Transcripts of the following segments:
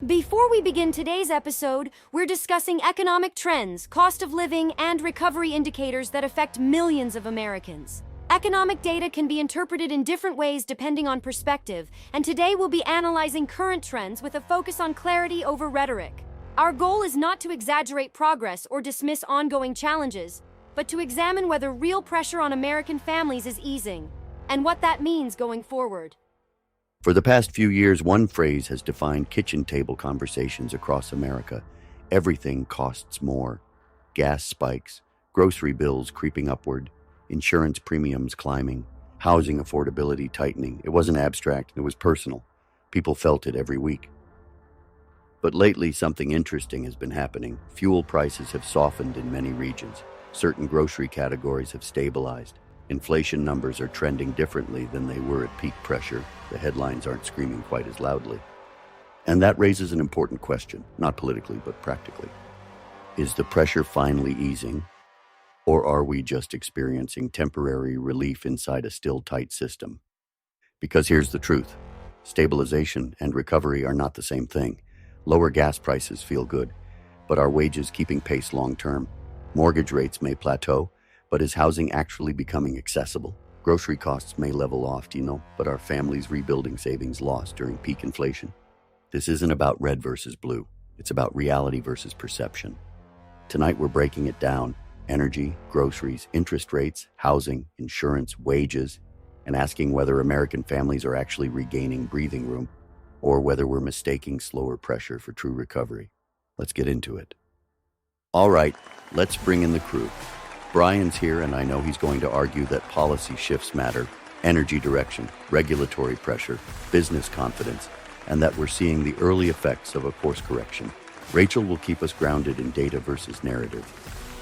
Before we begin today's episode, we're discussing economic trends, cost of living, and recovery indicators that affect millions of Americans. Economic data can be interpreted in different ways depending on perspective, and today we'll be analyzing current trends with a focus on clarity over rhetoric. Our goal is not to exaggerate progress or dismiss ongoing challenges, but to examine whether real pressure on American families is easing, and what that means going forward. For the past few years, one phrase has defined kitchen table conversations across America. Everything costs more. Gas spikes, grocery bills creeping upward, insurance premiums climbing, housing affordability tightening. It wasn't abstract, it was personal. People felt it every week. But lately, something interesting has been happening. Fuel prices have softened in many regions. Certain grocery categories have stabilized. Inflation numbers are trending differently than they were at peak pressure. The headlines aren't screaming quite as loudly. And that raises an important question, not politically, but practically. Is the pressure finally easing, or are we just experiencing temporary relief inside a still tight system? Because here's the truth. Stabilization and recovery are not the same thing. Lower gas prices feel good, but are wages keeping pace long term? Mortgage rates may plateau, but is housing actually becoming accessible? Grocery costs may level off, but are families rebuilding savings lost during peak inflation? This isn't about red versus blue. It's about reality versus perception. Tonight we're breaking it down: energy, groceries, interest rates, housing, insurance, wages, and asking whether American families are actually regaining breathing room or whether we're mistaking slower pressure for true recovery. Let's get into it. All right, let's bring in the crew. Brian's here, and I know he's going to argue that policy shifts matter, energy direction, regulatory pressure, business confidence, and that we're seeing the early effects of a course correction. Rachel will keep us grounded in data versus narrative.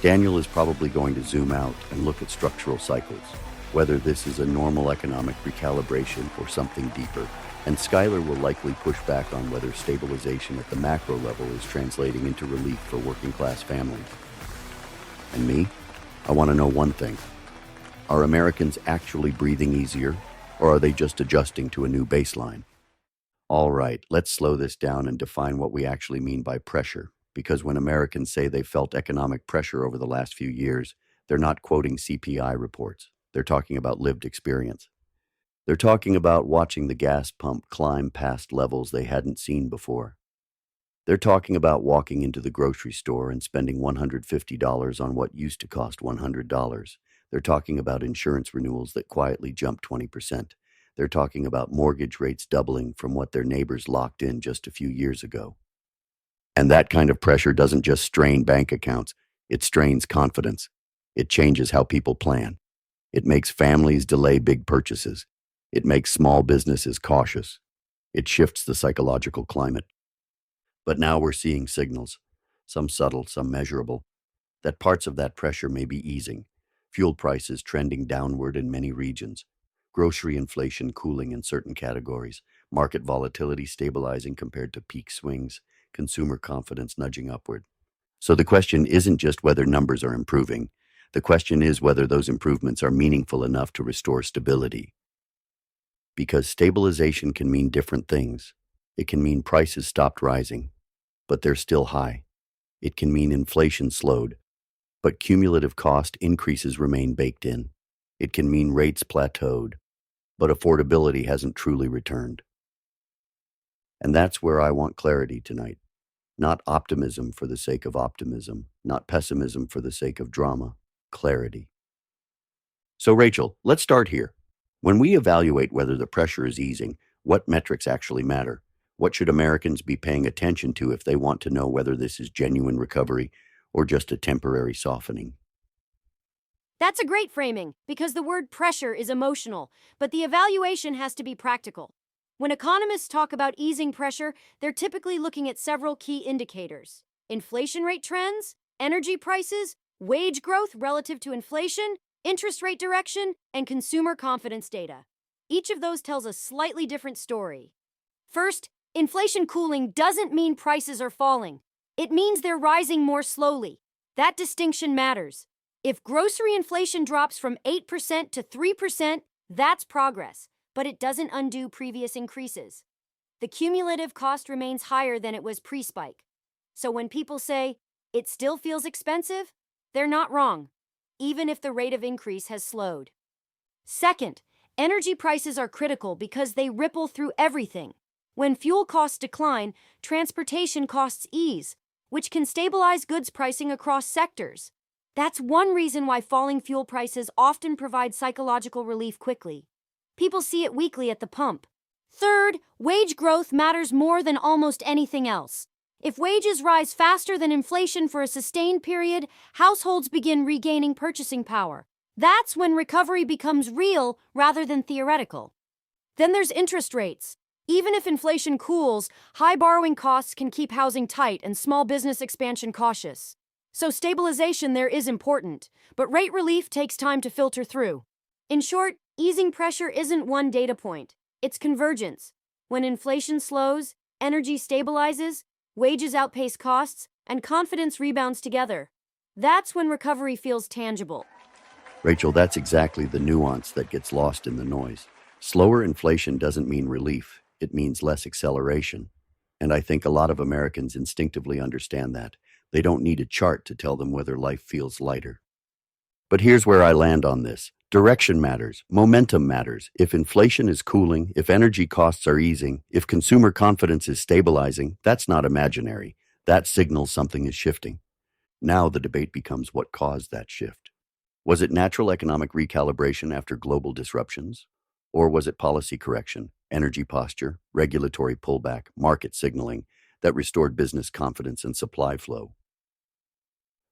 Daniel is probably going to zoom out and look at structural cycles, whether this is a normal economic recalibration or something deeper. And Skylar will likely push back on whether stabilization at the macro level is translating into relief for working-class families. And me? I want to know one thing. Are Americans actually breathing easier, or are they just adjusting to a new baseline? All right, let's slow this down and define what we actually mean by pressure, because when Americans say they felt economic pressure over the last few years, they're not quoting CPI reports. They're talking about lived experience. They're talking about watching the gas pump climb past levels they hadn't seen before. They're talking about walking into the grocery store and spending $150 on what used to cost $100. They're talking about insurance renewals that quietly jumped 20%. They're talking about mortgage rates doubling from what their neighbors locked in just a few years ago. And that kind of pressure doesn't just strain bank accounts, it strains confidence. It changes how people plan. It makes families delay big purchases. It makes small businesses cautious. It shifts the psychological climate. But now we're seeing signals, some subtle, some measurable, that parts of that pressure may be easing. Fuel prices trending downward in many regions, grocery inflation cooling in certain categories, market volatility stabilizing compared to peak swings, consumer confidence nudging upward. So the question isn't just whether numbers are improving. The question is whether those improvements are meaningful enough to restore stability. Because stabilization can mean different things. It can mean prices stopped rising, but they're still high. It can mean inflation slowed, but cumulative cost increases remain baked in. It can mean rates plateaued, but affordability hasn't truly returned. And that's where I want clarity tonight. Not optimism for the sake of optimism, not pessimism for the sake of drama. Clarity. So Rachel, let's start here. When we evaluate whether the pressure is easing, what metrics actually matter? What should Americans be paying attention to if they want to know whether this is genuine recovery or just a temporary softening? That's a great framing, because the word pressure is emotional, but the evaluation has to be practical. When economists talk about easing pressure, they're typically looking at several key indicators: inflation rate trends, energy prices, wage growth relative to inflation, interest rate direction, and consumer confidence data. Each of those tells a slightly different story. First, inflation cooling doesn't mean prices are falling. It means they're rising more slowly. That distinction matters. If grocery inflation drops from 8% to 3%, that's progress, but it doesn't undo previous increases. the cumulative cost remains higher than it was pre-spike. So when people say, it still feels expensive, they're not wrong, even if the rate of increase has slowed. Second, energy prices are critical because they ripple through everything. When fuel costs decline, transportation costs ease, which can stabilize goods pricing across sectors. That's one reason why falling fuel prices often provide psychological relief quickly. People see it weekly at the pump. Third, wage growth matters more than almost anything else. If wages rise faster than inflation for a sustained period, households begin regaining purchasing power. That's when recovery becomes real rather than theoretical. Then there's interest rates. Even if inflation cools, high borrowing costs can keep housing tight and small business expansion cautious. So stabilization there is important, but rate relief takes time to filter through. In short, easing pressure isn't one data point. It's convergence. When inflation slows, energy stabilizes, wages outpace costs, and confidence rebounds together. That's when recovery feels tangible. Rachel, that's exactly the nuance that gets lost in the noise. Slower inflation doesn't mean relief, it means less acceleration. And I think a lot of Americans instinctively understand that. They don't need a chart to tell them whether life feels lighter. But here's where I land on this. Direction matters. Momentum matters. If inflation is cooling, if energy costs are easing, if consumer confidence is stabilizing, that's not imaginary. That signals something is shifting. Now the debate becomes what caused that shift. Was it natural economic recalibration after global disruptions? Or was it policy correction, energy posture, regulatory pullback, market signaling that restored business confidence and supply flow?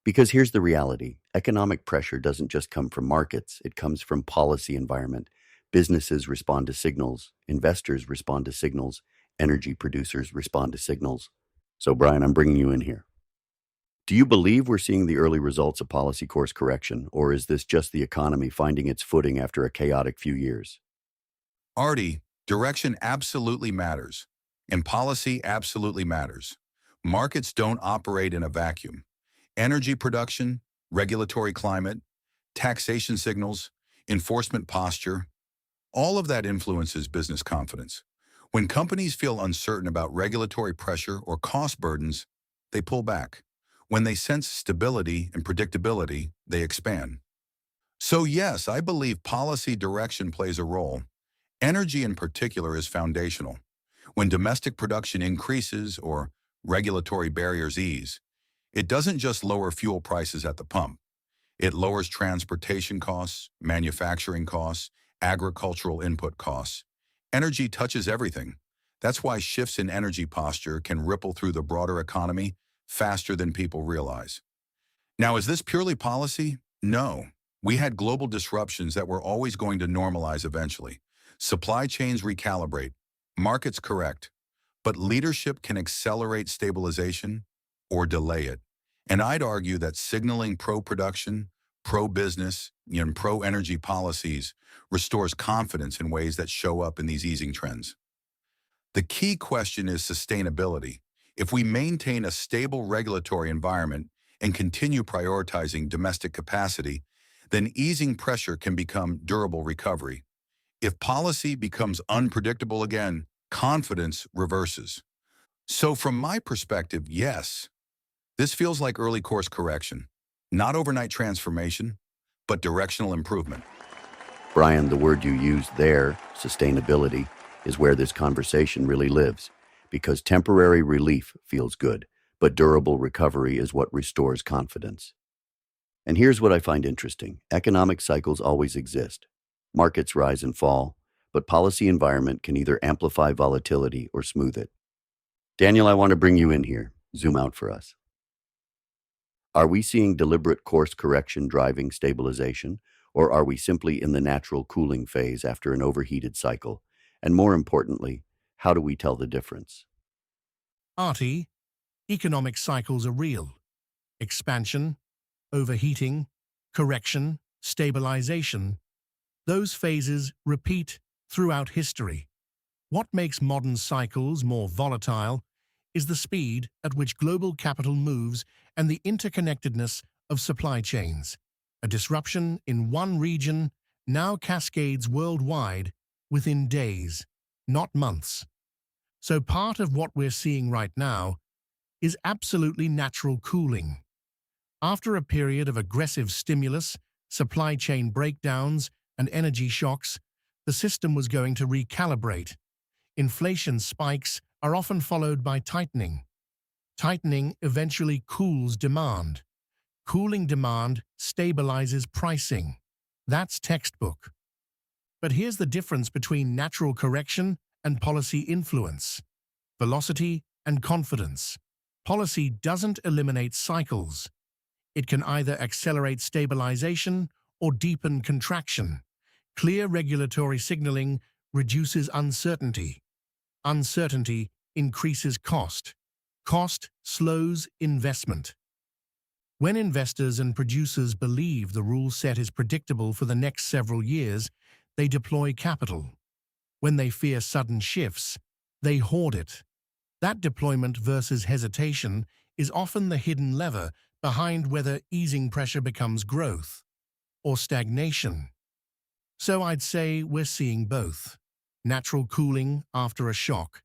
Because here's the reality. Economic pressure doesn't just come from markets, it comes from policy environment. Businesses respond to signals, investors respond to signals, energy producers respond to signals. So, Brian, I'm bringing you in here. Do you believe we're seeing the early results of policy course correction, or is this just the economy finding its footing after a chaotic few years? Artie, direction absolutely matters, and policy absolutely matters. Markets don't operate in a vacuum. Energy production, regulatory climate, taxation signals, enforcement posture, all of that influences business confidence. When companies feel uncertain about regulatory pressure or cost burdens, they pull back. When they sense stability and predictability, they expand. So yes, I believe policy direction plays a role. Energy in particular is foundational. When domestic production increases or regulatory barriers ease, it doesn't just lower fuel prices at the pump. It lowers transportation costs, manufacturing costs, agricultural input costs. Energy touches everything. That's why shifts in energy posture can ripple through the broader economy faster than people realize. Now, is this purely policy? No. We had global disruptions that were always going to normalize eventually. Supply chains recalibrate, markets correct, but leadership can accelerate stabilization or delay it. And I'd argue that signaling pro-production, pro-business, and pro-energy policies restores confidence in ways that show up in these easing trends. The key question is sustainability. If we maintain a stable regulatory environment and continue prioritizing domestic capacity, then easing pressure can become durable recovery. If policy becomes unpredictable again, confidence reverses. So from my perspective, yes, this feels like early course correction, not overnight transformation, but directional improvement. Brian, the word you used there, sustainability, is where this conversation really lives, because temporary relief feels good, but durable recovery is what restores confidence. And here's what I find interesting. Economic cycles always exist. Markets rise and fall, but policy environment can either amplify volatility or smooth it. Daniel, I want to bring you in here. Zoom out for us. Are we seeing deliberate course correction driving stabilization, or are we simply in the natural cooling phase after an overheated cycle? And more importantly, how do we tell the difference? Artie, economic cycles are real. Expansion, overheating, correction, stabilization. Those phases repeat throughout history. What makes modern cycles more volatile is the speed at which global capital moves and the interconnectedness of supply chains. A disruption in one region now cascades worldwide within days, not months. So part of what we're seeing right now is absolutely natural cooling. After a period of aggressive stimulus, supply chain breakdowns, and energy shocks, the system was going to recalibrate. Inflation spikes are often followed by tightening. Tightening eventually cools demand. Cooling demand stabilizes pricing. That's textbook. But here's the difference between natural correction and policy influence. Velocity and confidence. Policy doesn't eliminate cycles. It can either accelerate stabilization or deepen contraction. Clear regulatory signaling reduces uncertainty. Uncertainty increases cost. Cost slows investment. When investors and producers believe the rule set is predictable for the next several years, they deploy capital. When they fear sudden shifts, they hoard it. That deployment versus hesitation is often the hidden lever behind whether easing pressure becomes growth or stagnation. So I'd say we're seeing both. Natural cooling after a shock,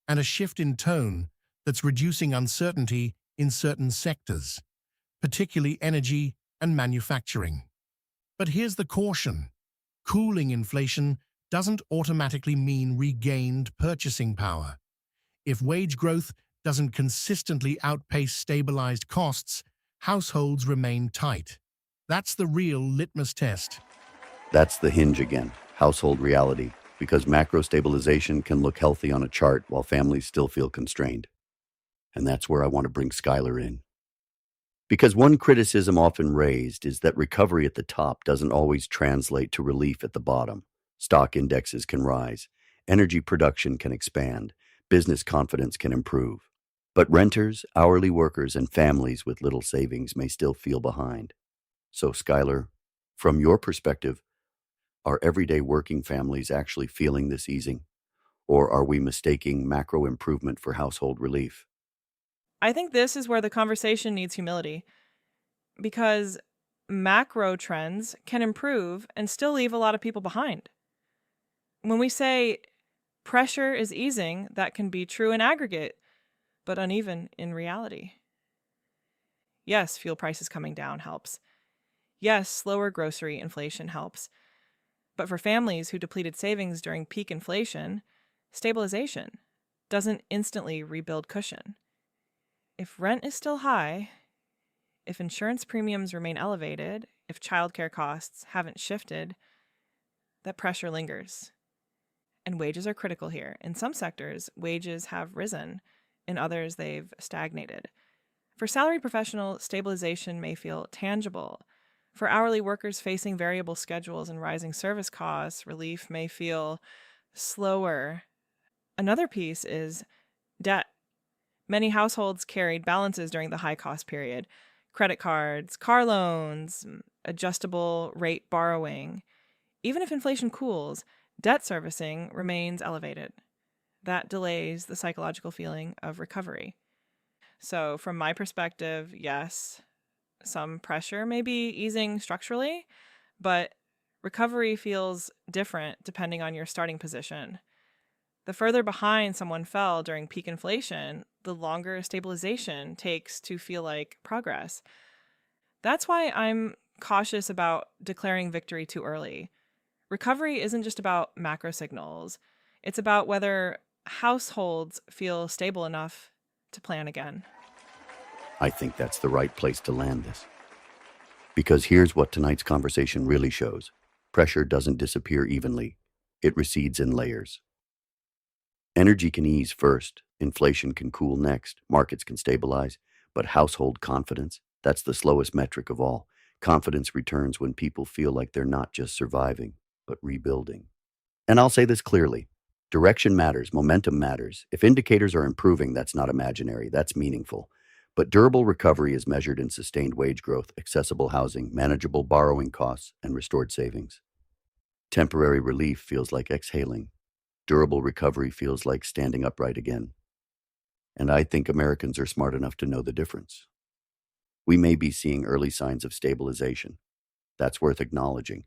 and a shift in tone that's reducing uncertainty in certain sectors, particularly energy and manufacturing. But here's the caution. Cooling inflation doesn't automatically mean regained purchasing power. If wage growth doesn't consistently outpace stabilized costs, households remain tight. That's the real litmus test. That's the hinge again, household reality, because macro stabilization can look healthy on a chart while families still feel constrained. And that's where I want to bring Skylar in. Because one criticism often raised is that recovery at the top doesn't always translate to relief at the bottom. Stock indexes can rise, energy production can expand, business confidence can improve. But renters, hourly workers, and families with little savings may still feel behind. So, Skylar, from your perspective, are everyday working families actually feeling this easing? Or are we mistaking macro improvement for household relief? I think this is where the conversation needs humility, because macro trends can improve and still leave a lot of people behind. When we say pressure is easing, that can be true in aggregate, but uneven in reality. Yes, fuel prices coming down helps. Yes, slower grocery inflation helps. But for families who depleted savings during peak inflation, stabilization doesn't instantly rebuild cushion. If rent is still high, if insurance premiums remain elevated, if childcare costs haven't shifted, that pressure lingers. And wages are critical here. In some sectors, wages have risen. In others, they've stagnated. For salaried professionals, stabilization may feel tangible. For hourly workers facing variable schedules and rising service costs, relief may feel slower. Another piece is debt. Many households carried balances during the high-cost period: credit cards, car loans, adjustable rate borrowing. Even if inflation cools, debt servicing remains elevated. That delays the psychological feeling of recovery. So from my perspective, yes, some pressure may be easing structurally, but recovery feels different depending on your starting position. The further behind someone fell during peak inflation, the longer stabilization takes to feel like progress. That's why I'm cautious about declaring victory too early. Recovery isn't just about macro signals. It's about whether households feel stable enough to plan again. I think that's the right place to land this. Because here's what tonight's conversation really shows. Pressure doesn't disappear evenly. It recedes in layers. Energy can ease first, inflation can cool next, markets can stabilize, but household confidence, that's the slowest metric of all. Confidence returns when people feel like they're not just surviving, but rebuilding. And I'll say this clearly. Direction matters, momentum matters. If indicators are improving, that's not imaginary, that's meaningful. But durable recovery is measured in sustained wage growth, accessible housing, manageable borrowing costs, and restored savings. Temporary relief feels like exhaling. Durable recovery feels like standing upright again. And I think Americans are smart enough to know the difference. We may be seeing early signs of stabilization. That's worth acknowledging.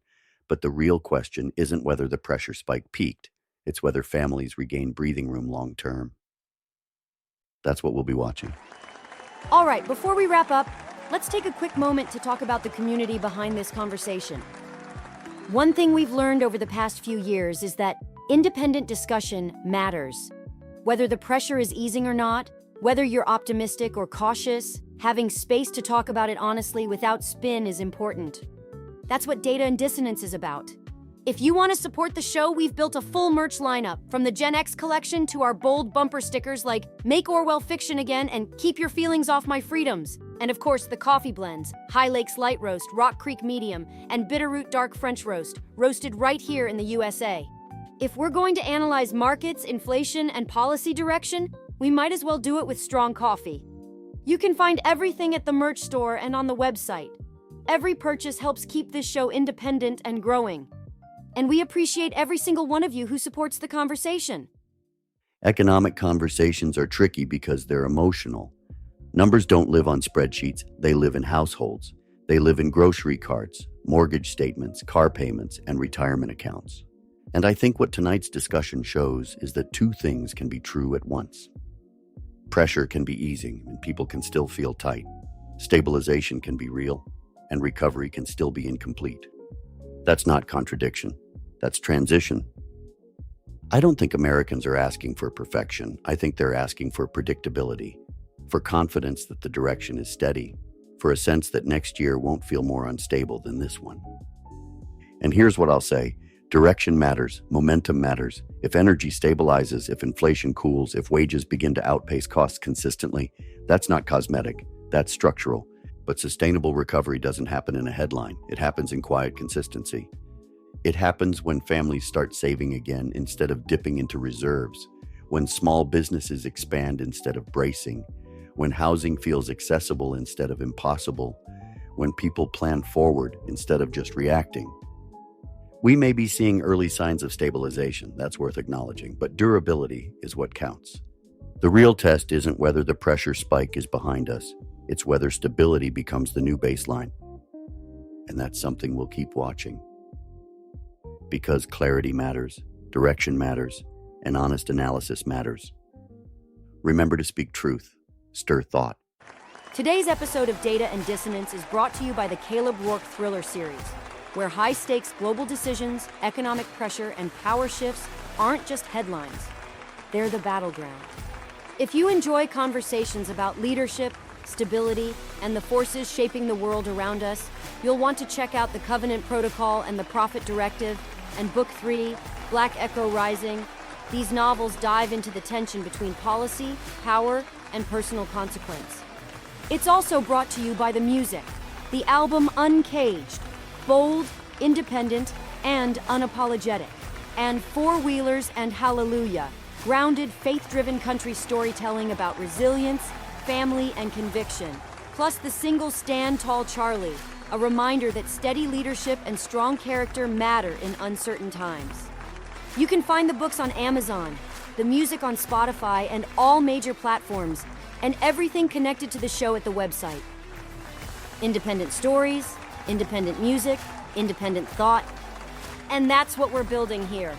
But the real question isn't whether the pressure spike peaked. It's whether families regain breathing room long term. That's what we'll be watching. All right, before we wrap up, let's take a quick moment to talk about the community behind this conversation. One thing we've learned over the past few years is that independent discussion matters. Whether the pressure is easing or not, whether you're optimistic or cautious, having space to talk about it honestly without spin is important. That's what Data and Dissonance is about. If you want to support the show, we've built a full merch lineup, from the Gen X collection to our bold bumper stickers like Make Orwell Fiction Again and Keep Your Feelings Off My Freedoms. And of course, the coffee blends, High Lakes Light Roast, Rock Creek Medium, and Bitterroot Dark French Roast, roasted right here in the USA. If we're going to analyze markets, inflation, and policy direction, we might as well do it with strong coffee. You can find everything at the merch store and on the website. Every purchase helps keep this show independent and growing. And we appreciate every single one of you who supports the conversation. Economic conversations are tricky because they're emotional. Numbers don't live on spreadsheets, they live in households. They live in grocery carts, mortgage statements, car payments, and retirement accounts. And I think what tonight's discussion shows is that two things can be true at once. Pressure can be easing and people can still feel tight. Stabilization can be real and recovery can still be incomplete. That's not contradiction. That's transition. I don't think Americans are asking for perfection. I think they're asking for predictability, for confidence that the direction is steady, for a sense that next year won't feel more unstable than this one. And here's what I'll say. Direction matters. Momentum matters. If energy stabilizes, if inflation cools, if wages begin to outpace costs consistently, that's not cosmetic. That's structural. But sustainable recovery doesn't happen in a headline. It happens in quiet consistency. It happens when families start saving again instead of dipping into reserves, when small businesses expand instead of bracing, when housing feels accessible instead of impossible, when people plan forward instead of just reacting. We may be seeing early signs of stabilization, that's worth acknowledging, but durability is what counts. The real test isn't whether the pressure spike is behind us, it's whether stability becomes the new baseline. And that's something we'll keep watching. Because clarity matters, direction matters, and honest analysis matters. Remember to speak truth, stir thought. Today's episode of Data and Dissonance is brought to you by the Caleb Rourke Thriller series, where high-stakes global decisions, economic pressure, and power shifts aren't just headlines. They're the battleground. If you enjoy conversations about leadership, stability, and the forces shaping the world around us, you'll want to check out The Covenant Protocol and The Prophet Directive, and Book 3, Black Echo Rising. These novels dive into the tension between policy, power, and personal consequence. It's also brought to you by the music, the album Uncaged, bold, independent, and unapologetic, and Four Wheelers and Hallelujah, grounded, faith-driven country storytelling about resilience, family, and conviction, plus the single Stand Tall Charlie, a reminder that steady leadership and strong character matter in uncertain times. You can find the books on Amazon, the music on Spotify, and all major platforms, and everything connected to the show at the website. Independent stories, independent music, independent thought, and that's what we're building here.